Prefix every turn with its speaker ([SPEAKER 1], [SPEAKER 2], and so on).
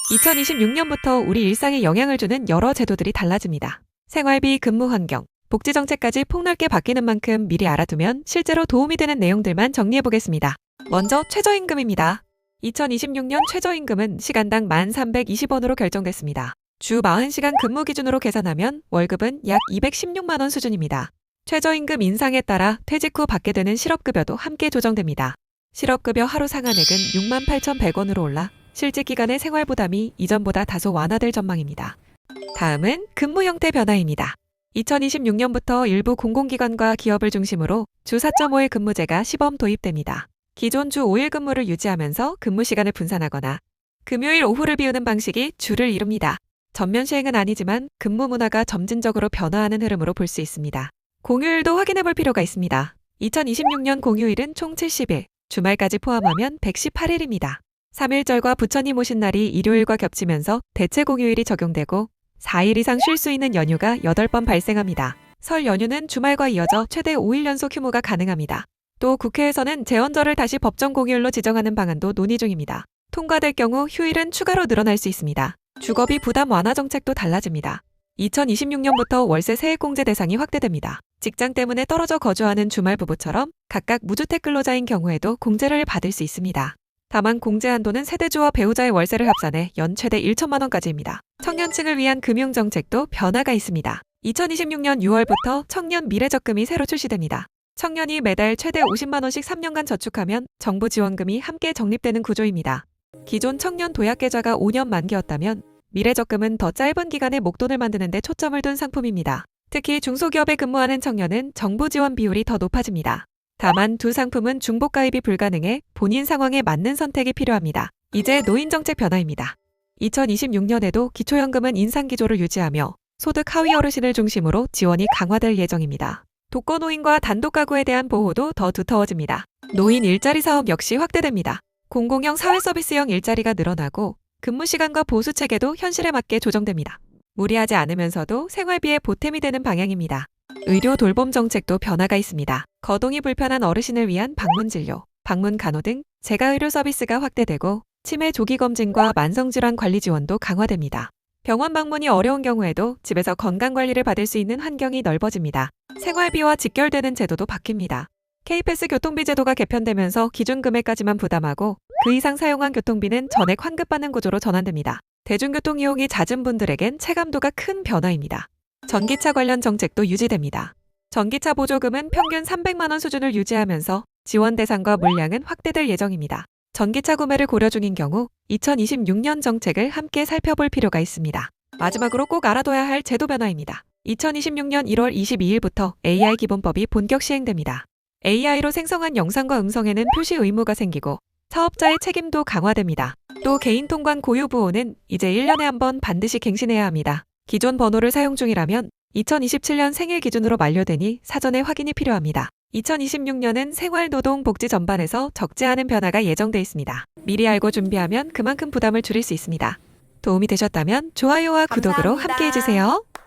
[SPEAKER 1] 2026년부터 우리 일상에 영향을 주는 여러 제도들이 달라집니다. 생활비, 근무 환경, 복지 정책까지 폭넓게 바뀌는 만큼 미리 알아두면 실제로 도움이 되는 내용들만 정리해 보겠습니다. 먼저 최저임금입니다. 2026년 최저임금은 시간당 1,320원으로 결정됐습니다. 주 40시간 근무 기준으로 계산하면 월급은 약 216만 원 수준입니다. 최저임금 인상에 따라 퇴직 후 받게 되는 실업급여도 함께 조정됩니다. 실업급여 하루 상한액은 68,100원으로 올라 실직 기간의 생활 부담이 이전보다 다소 완화될 전망입니다. 다음은 근무 형태 변화입니다. 2026년부터 일부 공공기관과 기업을 중심으로 주 4.5일 근무제가 시범 도입됩니다. 기존 주 5일 근무를 유지하면서 근무 시간을 분산하거나 금요일 오후를 비우는 방식이 주를 이룹니다. 전면 시행은 아니지만 근무 문화가 점진적으로 변화하는 흐름으로 볼 수 있습니다. 공휴일도 확인해 볼 필요가 있습니다. 2026년 공휴일은 총 70일, 주말까지 포함하면 118일입니다. 3일절과 부처님 오신 날이 일요일과 겹치면서 대체 공휴일이 적용되고 4일 이상 쉴 수 있는 연휴가 8번 발생합니다. 설 연휴는 주말과 이어져 최대 5일 연속 휴무가 가능합니다. 또 국회에서는 제헌절을 다시 법정 공휴일로 지정하는 방안도 논의 중입니다. 통과될 경우 휴일은 추가로 늘어날 수 있습니다. 주거비 부담 완화 정책도 달라집니다. 2026년부터 월세 세액공제 대상이 확대됩니다. 직장 때문에 떨어져 거주하는 주말 부부처럼 각각 무주택 근로자인 경우에도 공제를 받을 수 있습니다. 다만 공제 한도는 세대주와 배우자의 월세를 합산해 연 최대 1천만 원까지입니다. 청년층을 위한 금융정책도 변화가 있습니다. 2026년 6월부터 청년 미래적금이 새로 출시됩니다. 청년이 매달 최대 50만 원씩 3년간 저축하면 정부 지원금이 함께 적립되는 구조입니다. 기존 청년 도약 계좌가 5년 만기였다면 미래적금은 더 짧은 기간에 목돈을 만드는 데 초점을 둔 상품입니다. 특히 중소기업에 근무하는 청년은 정부 지원 비율이 더 높아집니다. 다만 두 상품은 중복 가입이 불가능해 본인 상황에 맞는 선택이 필요합니다. 이제 노인정책 변화입니다. 2026년에도 기초연금은 인상기조를 유지하며 소득 하위 어르신을 중심으로 지원이 강화될 예정입니다. 독거노인과 단독가구에 대한 보호도 더 두터워집니다. 노인 일자리 사업 역시 확대됩니다. 공공형 사회서비스형 일자리가 늘어나고 근무시간과 보수체계도 현실에 맞게 조정됩니다. 무리하지 않으면서도 생활비에 보탬이 되는 방향입니다. 의료 돌봄 정책도 변화가 있습니다. 거동이 불편한 어르신을 위한 방문진료, 방문간호 등 재가의료 서비스가 확대되고 치매 조기검진과 만성질환 관리 지원도 강화됩니다. 병원 방문이 어려운 경우에도 집에서 건강관리를 받을 수 있는 환경이 넓어집니다. 생활비와 직결되는 제도도 바뀝니다. K패스 교통비 제도가 개편되면서 기준 금액까지만 부담하고 그 이상 사용한 교통비는 전액 환급받는 구조로 전환됩니다. 대중교통 이용이 잦은 분들에겐 체감도가 큰 변화입니다. 전기차 관련 정책도 유지됩니다. 전기차 보조금은 평균 300만 원 수준을 유지하면서 지원 대상과 물량은 확대될 예정입니다. 전기차 구매를 고려 중인 경우 2026년 정책을 함께 살펴볼 필요가 있습니다. 마지막으로 꼭 알아둬야 할 제도 변화입니다. 2026년 1월 22일부터 AI 기본법이 본격 시행됩니다. AI로 생성한 영상과 음성에는 표시 의무가 생기고 사업자의 책임도 강화됩니다. 또 개인 통관 고유 보호는 이제 1년에 한 번 반드시 갱신해야 합니다. 기존 번호를 사용 중이라면 2027년 생일 기준으로 만료되니 사전에 확인이 필요합니다. 2026년은 생활노동 복지 전반에서 적지 않은 변화가 예정돼 있습니다. 미리 알고 준비하면 그만큼 부담을 줄일 수 있습니다. 도움이 되셨다면 좋아요와 구독으로 함께해 주세요.